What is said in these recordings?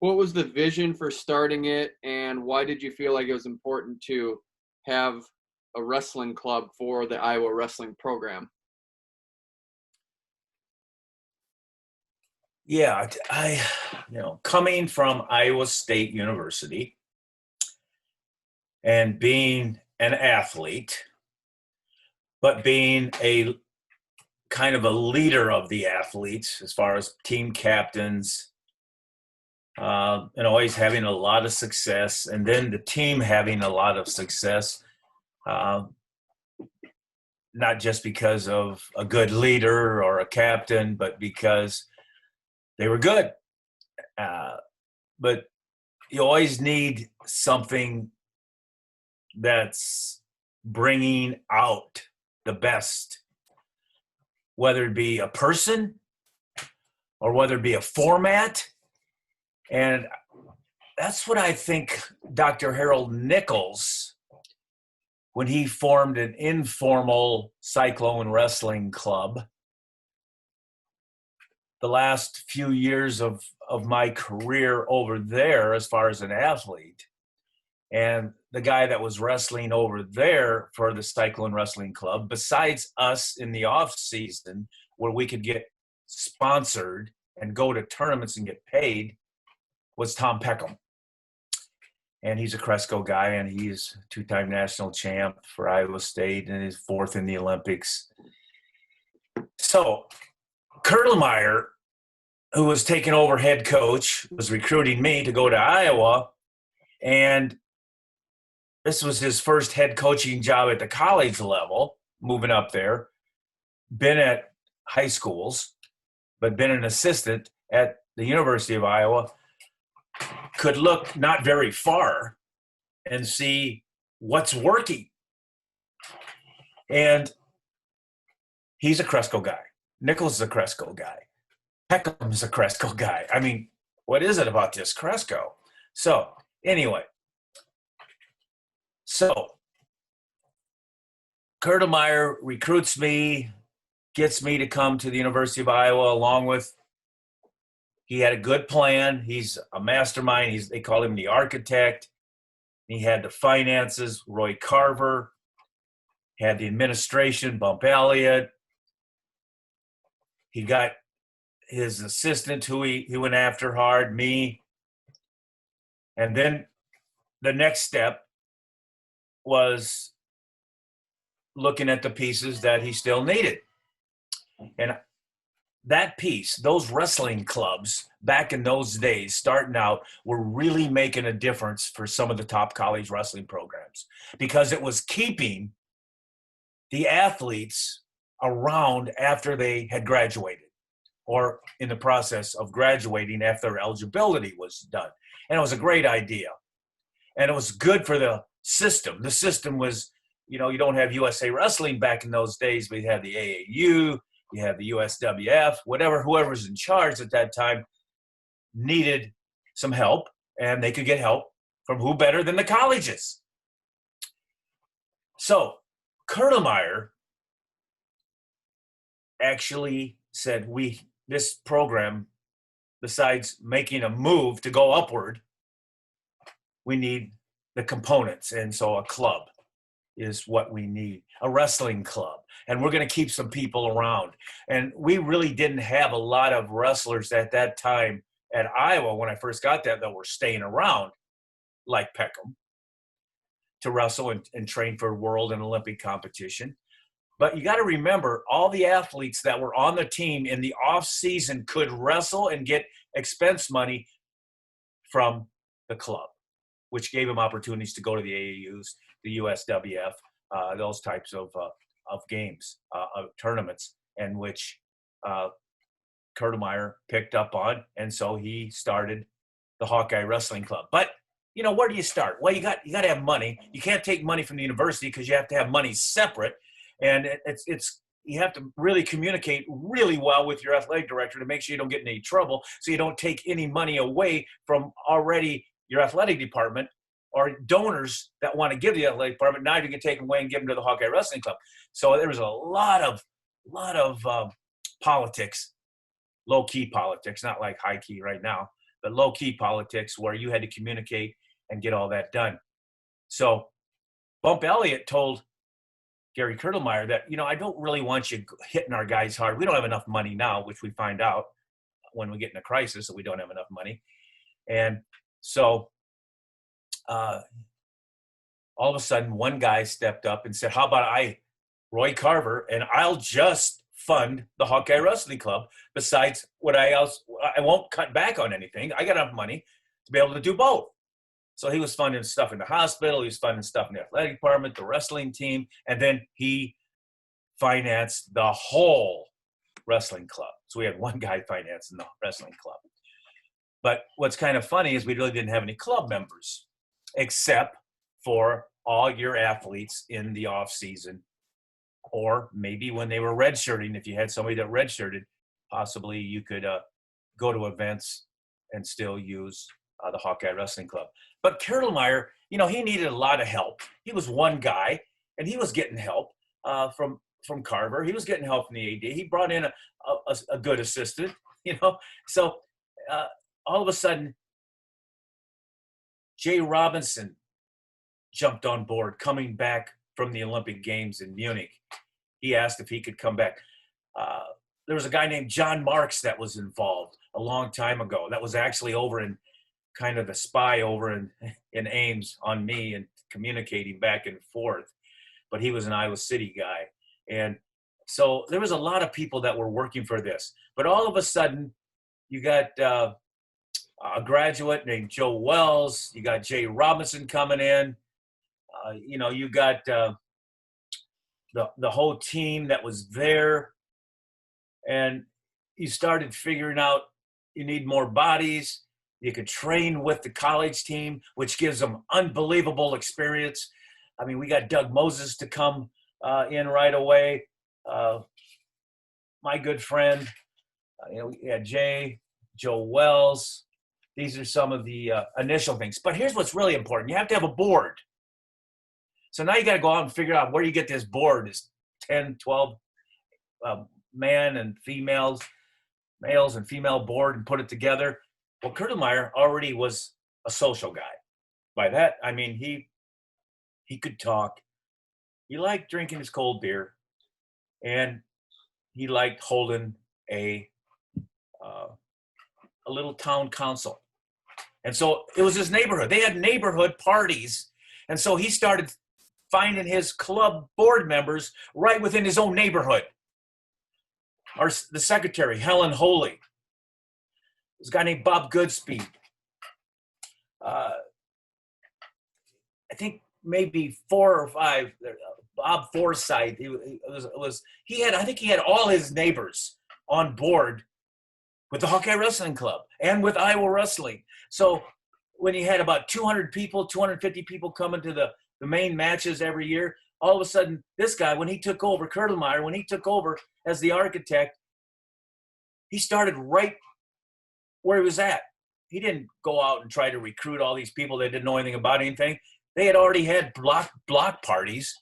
What was the vision for starting it, and why did you feel like it was important to have a wrestling club for the Iowa wrestling program? Yeah, coming from Iowa State University and being an athlete, but being a kind of a leader of the athletes as far as team captains, and always having a lot of success, and then the team having a lot of success, uh, not just because of a good leader or a captain, but because they were good. Uh, but you always need something that's bringing out the best, whether it be a person or whether it be a format. And that's what I think Dr. Harold Nichols, when he formed an informal Cyclone Wrestling Club, the last few years of my career over there as far as an athlete, and the guy that was wrestling over there for the Cyclone Wrestling Club, besides us in the off season where we could get sponsored and go to tournaments and get paid, was Tom Peckham. And he's a Cresco guy, and he's two-time national champ for Iowa State and is fourth in the Olympics. So Kurdelmeier, who was taking over head coach, was recruiting me to go to Iowa, and this was his first head coaching job at the college level, moving up there. Been at high schools, but been an assistant at the University of Iowa. Could look not very far and see what's working. And he's a Cresco guy. Nichols is a Cresco guy. Peckham's a Cresco guy. I mean, what is it about this Cresco? So anyway, Kurdelmeier recruits me, gets me to come to the University of Iowa along with, he had a good plan. He's a mastermind. They call him the architect. He had the finances, Roy Carver, had the administration, Bump Elliott. He got his assistant, who he went after hard, me. And then the next step was looking at the pieces that he still needed. And that piece, those wrestling clubs back in those days, starting out, were really making a difference for some of the top college wrestling programs, because it was keeping the athletes around after they had graduated or in the process of graduating after their eligibility was done. And it was a great idea. And it was good for the system. The system was, you don't have USA Wrestling back in those days, but you had the AAU, you have the USWF, whoever was in charge at that time needed some help, and they could get help from who better than the colleges. So Kurdelmeier actually said, this program, besides making a move to go upward, we need the components. And so a club is what we need, a wrestling club. And we're going to keep some people around. And we really didn't have a lot of wrestlers at that time at Iowa when I first got there that were staying around, like Peckham, to wrestle and train for world and Olympic competition. But you got to remember, all the athletes that were on the team in the off season could wrestle and get expense money from the club, which gave them opportunities to go to the AAUs, the USWF, those types of games, of tournaments, and which Kurdelmeier picked up on, and so he started the Hawkeye Wrestling Club. But where do you start? Well, you got to have money. You can't take money from the university because you have to have money separate, and it's you have to really communicate really well with your athletic director to make sure you don't get in any trouble, so you don't take any money away from already your athletic department or donors that want to give the athletic department. Now you can take them away and give them to the Hawkeye Wrestling Club. So there was a lot of politics, low-key politics, not like high-key right now, the low-key politics where you had to communicate and get all that done. So Bump Elliott told Gary Kurdelmeier that, I don't really want you hitting our guys hard. We don't have enough money now, which we find out when we get in a crisis that we don't have enough money. And so all of a sudden, one guy stepped up and said, how about Roy Carver, and I'll just fund the Hawkeye Wrestling Club. Besides I won't cut back on anything. I got enough money to be able to do both. So he was funding stuff in the hospital. He was funding stuff in the athletic department, the wrestling team, and then he financed the whole wrestling club. So we had one guy financing the wrestling club. But what's kind of funny is we really didn't have any club members, except for all your athletes in the off season, or maybe when they were redshirting. If you had somebody that redshirted, possibly you could go to events and still use the Hawkeye Wrestling Club. But Kurdelmeier, he needed a lot of help. He was one guy, and he was getting help from Carver. He was getting help from the AD. He brought in a good assistant, So all of a sudden, Jay Robinson jumped on board coming back from the Olympic Games in Munich. He asked if he could come back. There was a guy named John Marks that was involved a long time ago. That was actually over in kind of the spy over in Ames on me and communicating back and forth. But he was an Iowa City guy. And so there was a lot of people that were working for this. But all of a sudden, you got a graduate named Joe Wells. You got Jay Robinson coming in. You got the whole team that was there. And you started figuring out you need more bodies. You could train with the college team, which gives them unbelievable experience. I mean, we got Doug Moses to come in right away. My good friend, we had Joe Wells. These are some of the initial things. But here's what's really important. You have to have a board. So now you got to go out and figure out where you get this board, this 10, 12 man and females, males and female board, and put it together. Well, Kurdelmeier already was a social guy. By that, I mean he could talk. He liked drinking his cold beer, and he liked holding a little town council. And so it was his neighborhood. They had neighborhood parties, and so he started finding his club board members right within his own neighborhood. The secretary, Helen Holy. There's a guy named Bob Goodspeed. I think maybe 4 or 5. Bob Forsythe. I think he had all his neighbors on board with the Hawkeye Wrestling Club and with Iowa Wrestling. So when you had about 200 people, 250 people coming to the main matches every year, all of a sudden, this guy, when he took over, Kurdelmeier, when he took over as the architect, he started right where he was at. He didn't go out and try to recruit all these people that didn't know anything about anything. They had already had block parties.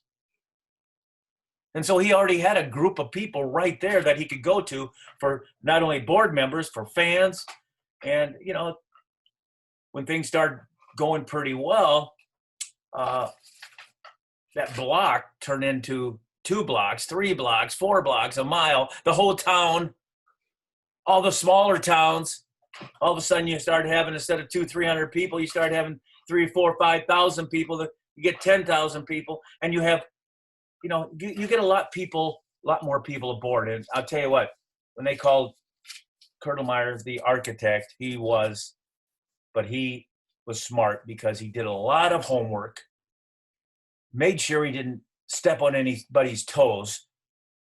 And so he already had a group of people right there that he could go to for not only board members, for fans. And, when things started going pretty well, that block turned into 2 blocks, 3 blocks, 4 blocks, a mile, the whole town, all the smaller towns. All of a sudden you start having, instead of 200-300 people, you start having 3,000, 4,000, 5,000 people. You get 10,000 people, and you have, you get a lot more people aboard. And I'll tell you what, when they called Kurdelmeier the architect, he was smart because he did a lot of homework, made sure he didn't step on anybody's toes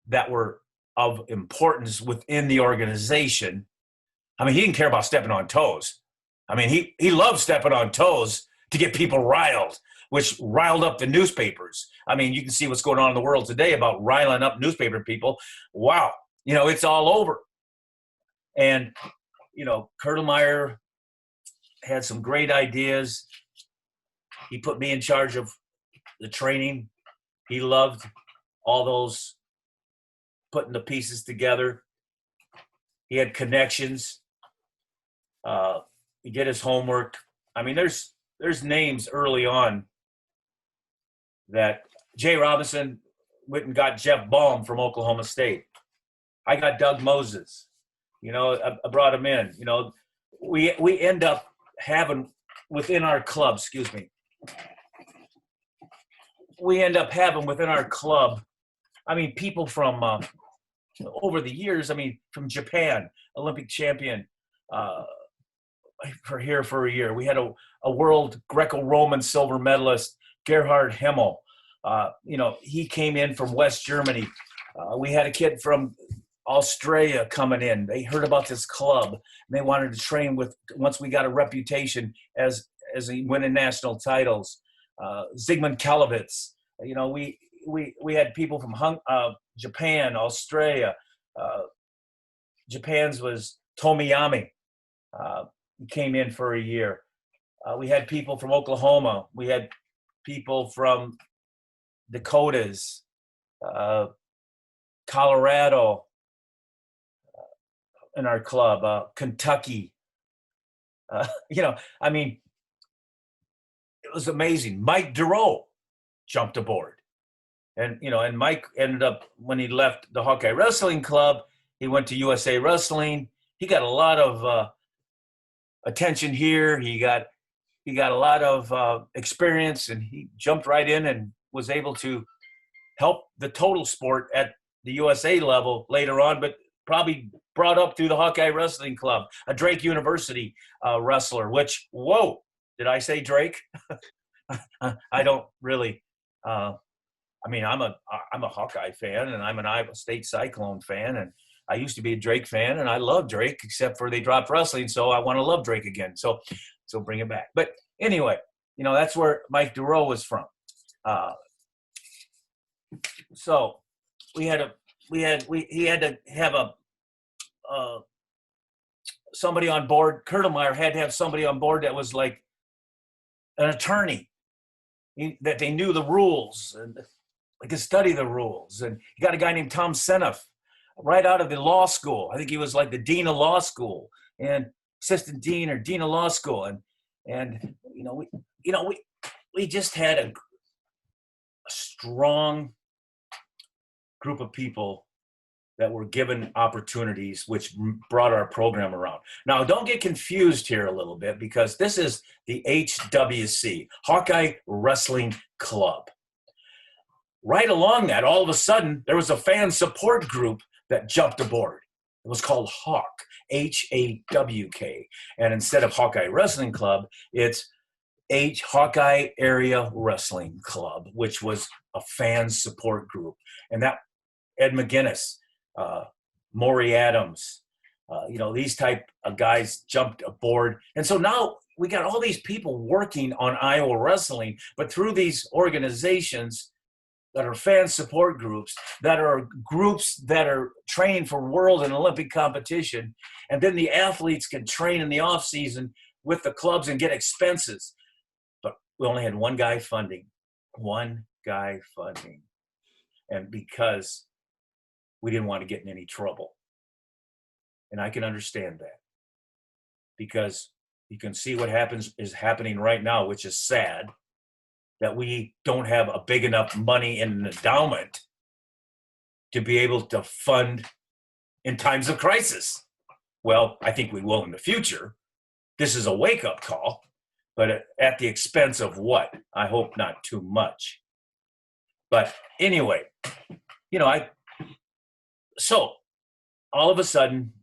that were of importance within the organization. I mean, he didn't care about stepping on toes. I mean, he loved stepping on toes to get people riled, which riled up the newspapers. I mean, you can see what's going on in the world today about riling up newspaper people. Wow. It's all over. And, Kurdelmeier had some great ideas. He put me in charge of the training. He loved all those putting the pieces together. He had connections. he did his homework. I mean, there's names early on that Jay Robinson went and got Jeff Baum from Oklahoma State. I got Doug Moses. You know, I brought him in. You know, we end up having within our club, excuse me, we end up having within our club, I mean, people from over the years, I mean, from Japan, Olympic champion, for a year. We had a world Greco-Roman silver medalist, Gerhard Himmel. You know, he came in from West Germany. We had a kid from Australia coming in. They heard about this club and they wanted to train with, once we got a reputation as winning national titles. Zygmunt Kalovitz. You know, we had people from Japan, Australia. Japan's was Tomiyami. He came in for a year. We had people from Oklahoma. We had people from Dakotas, Colorado in our club, Kentucky. You know, I mean, it was amazing. Mike Duro jumped aboard. And, you know, and Mike ended up, when he left the Hawkeye Wrestling Club, he went to USA Wrestling. He got a lot of attention here. He got a lot of experience, and he jumped right in and was able to help the total sport at the USA level later on, but probably brought up through the Hawkeye Wrestling Club, a Drake University wrestler, which, whoa, did I say Drake? I don't really, I mean, I'm a Hawkeye fan, and I'm an Iowa State Cyclone fan, and I used to be a Drake fan, and I love Drake, except for they dropped wrestling, so I want to love Drake again. So bring it back. But anyway, you know, that's where Mike Duro was from. So he had to have somebody on board. Kurdelmeier had to have somebody on board that was like an attorney, that they knew the rules and they could study the rules. And he got a guy named Tom Senoff right out of the law school. I think he was like the dean of law school and assistant dean or dean of law school. And we just had a strong group of people that were given opportunities, which brought our program around. Now, don't get confused here a little bit, because this is the HWC, Hawkeye Wrestling Club. Right along that, all of a sudden, there was a fan support group that jumped aboard. It was called Hawk, Hawk. And instead of Hawkeye Wrestling Club, it's Hawkeye Area Wrestling Club, which was a fan support group. And that Ed McGinnis, Maury Adams, these type of guys jumped aboard. And so now we got all these people working on Iowa wrestling, but through these organizations that are fan support groups, that are groups that are training for world and Olympic competition. And then the athletes can train in the off season with the clubs and get expenses. But we only had one guy funding. And because we didn't want to get in any trouble. And I can understand that, because you can see what is happening right now, which is sad, that we don't have a big enough money in an endowment to be able to fund in times of crisis. Well, I think we will in the future. This is a wake-up call, but at the expense of what? I hope not too much. But anyway, so all of a sudden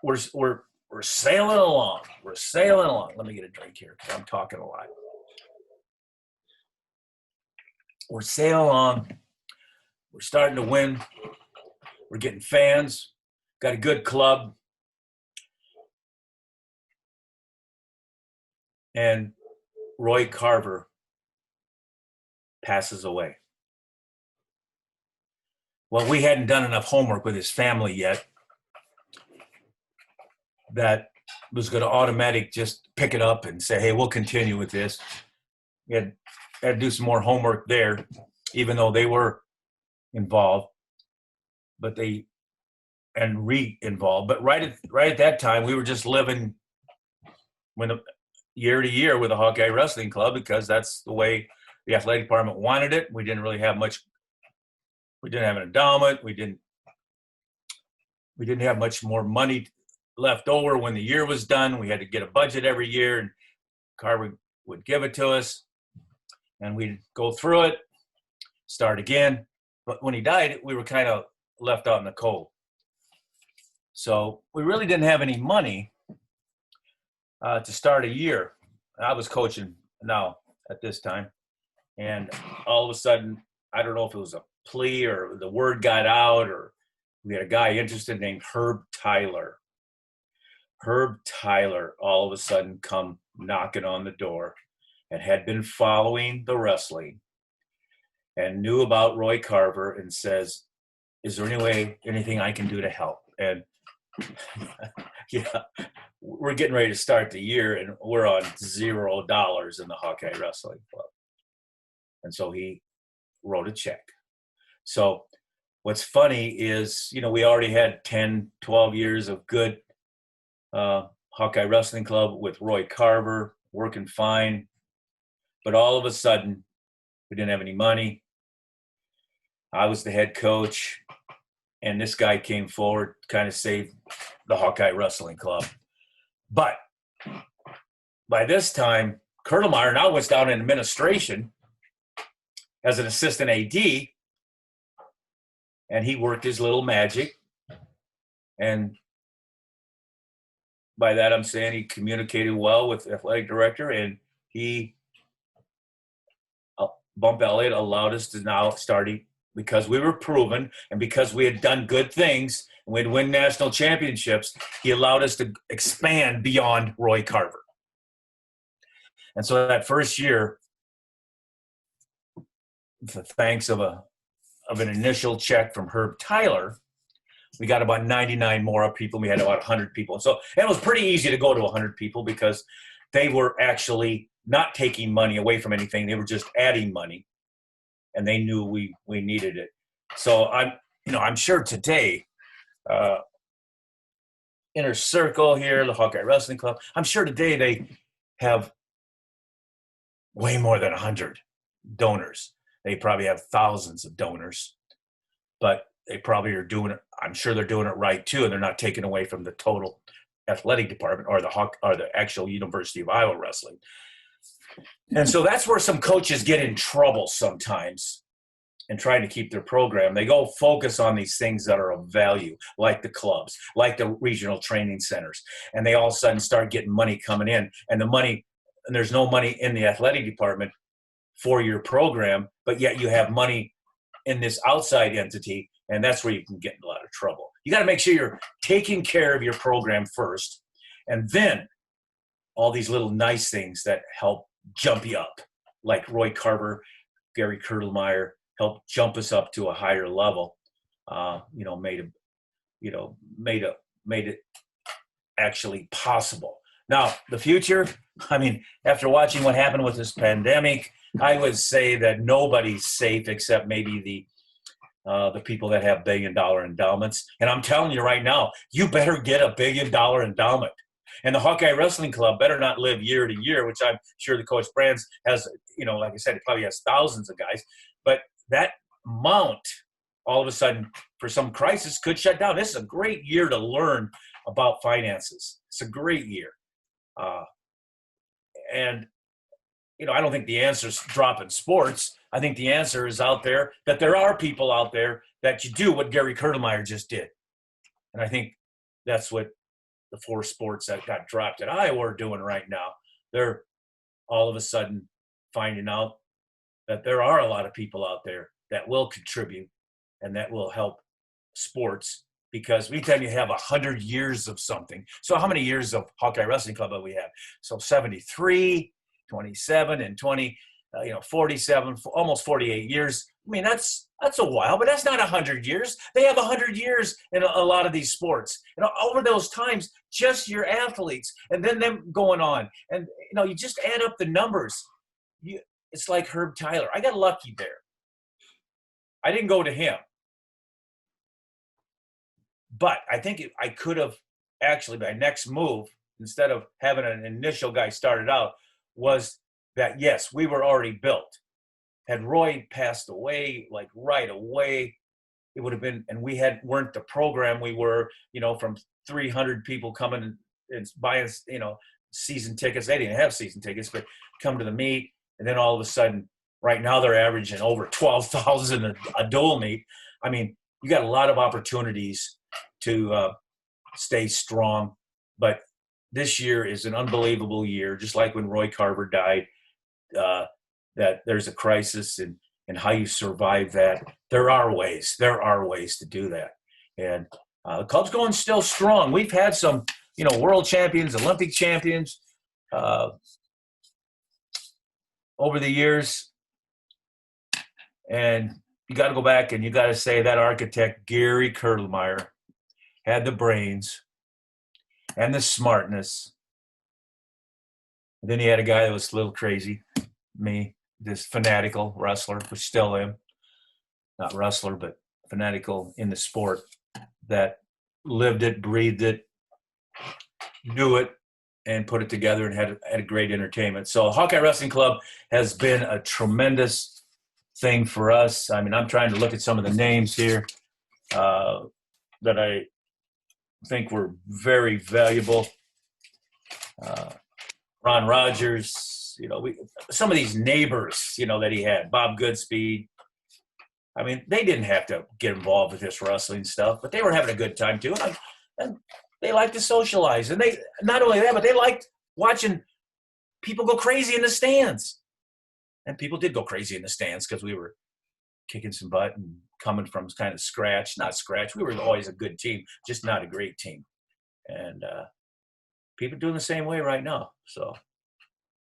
we're sailing along. Let me get a drink here, because I'm talking a lot. We're sailing along. We're starting to win. We're getting fans. Got a good club. And Roy Carver passes away. Well, we hadn't done enough homework with his family yet that was going to automatic just pick it up and say, hey, we'll continue with this. We had to do some more homework there, even though they were involved, but re-involved. But right at that time, we were just living when year to year with the Hawkeye Wrestling Club, because that's the way the athletic department wanted it. We didn't really have much. We didn't have an endowment. We didn't have much more money left over when the year was done. We had to get a budget every year, and Carver would give it to us, and we'd go through it, start again. But when he died, we were kind of left out in the cold. So we really didn't have any money to start a year. I was coaching now at this time, and all of a sudden, I don't know if it was a plea or the word got out, or we had a guy interested named Herb Tyler. Herb Tyler all of a sudden come knocking on the door and had been following the wrestling and knew about Roy Carver and says, is there anything I can do to help? And yeah, we're getting ready to start the year and we're on $0 in the Hawkeye Wrestling Club. And so he wrote a check. So what's funny is, we already had 10, 12 years of good Hawkeye Wrestling Club with Roy Carver, working fine. But all of a sudden, we didn't have any money. I was the head coach, and this guy came forward, kind of saved the Hawkeye Wrestling Club. But by this time, Kurdelmeier now was down in administration as an assistant AD, and he worked his little magic. And by that, I'm saying he communicated well with the athletic director, and Bump Elliott allowed us to now start, because we were proven and because we had done good things and we'd win national championships, he allowed us to expand beyond Roy Carver. And so that first year, the thanks of an initial check from Herb Tyler, we got about 99 more people. We had about 100 people. So it was pretty easy to go to 100 people because they were actually not taking money away from anything. They were just adding money, and they knew we needed it. So I'm sure today, Inner Circle here, the Hawkeye Wrestling Club, I'm sure today they have way more than 100 donors. They probably have thousands of donors, but they probably are doing it. I'm sure they're doing it right too, and they're not taking away from the total athletic department or the actual University of Iowa wrestling. And so that's where some coaches get in trouble sometimes in trying to keep their program. They go focus on these things that are of value, like the clubs, like the regional training centers, and they all of a sudden start getting money coming in, and there's no money in the athletic department for your program, but yet you have money in this outside entity, and that's where you can get in a lot of trouble. You got to make sure you're taking care of your program first, and then all these little nice things that help jump you up, like Roy Carver, Gary Kurdelmeier, helped jump us up to a higher level. Made it actually possible. Now, the future, after watching what happened with this pandemic, I would say that nobody's safe except maybe the people that have $1 billion endowments. And I'm telling you right now, you better get a $1 billion endowment. And the Hawkeye Wrestling Club better not live year to year, which I'm sure the Coach Brands has, like I said, it probably has thousands of guys. But that amount, all of a sudden, for some crisis, could shut down. This is a great year to learn about finances. It's a great year. I don't think the answer is dropping sports. I think the answer is out there, that there are people out there that you do what Gary Kurdelmeier just did. And I think that's what the 4 sports that got dropped at Iowa are doing right now. They're all of a sudden finding out that there are a lot of people out there that will contribute and that will help sports, because anytime you have 100 years of something. So how many years of Hawkeye Wrestling Club do we have? So 73, 27, and 20, 47, almost 48 years. That's a while, but that's not 100 years. They have 100 years in a lot of these sports. Over those times, just your athletes, and then them going on. And, you just add up the numbers. It's like Herb Tyler. I got lucky there. I didn't go to him. But I think I could have actually, my next move, instead of having an initial guy started out, was that, yes, we were already built. Had Roy passed away, like right away, it would have been, and we weren't the program we were, from 300 people coming and buying, season tickets. They didn't have season tickets, but come to the meet. And then all of a sudden, right now they're averaging over 12,000 a dual meet. I mean, you got a lot of opportunities to stay strong. But this year is an unbelievable year, just like when Roy Carver died, that there's a crisis and how you survive that. There are ways to do that. And the club's going still strong. We've had some, world champions, Olympic champions over the years. And you got to go back and you got to say that architect, Gary Kurdelmeier, had the brains and the smartness. And then he had a guy that was a little crazy, me, this fanatical wrestler, which still am. Not wrestler, but fanatical in the sport, that lived it, breathed it, knew it, and put it together and had a great entertainment. So Hawkeye Wrestling Club has been a tremendous thing for us. I mean, I'm trying to look at some of the names here that I think were very valuable. Ron Rogers, some of these neighbors, that he had, Bob Goodspeed. I mean, they didn't have to get involved with this wrestling stuff, but they were having a good time too. And they liked to socialize. And they, not only that, but they liked watching people go crazy in the stands. And people did go crazy in the stands because we were kicking some butt and coming from kind of not scratch. We were always a good team, just not a great team. And people doing the same way right now. So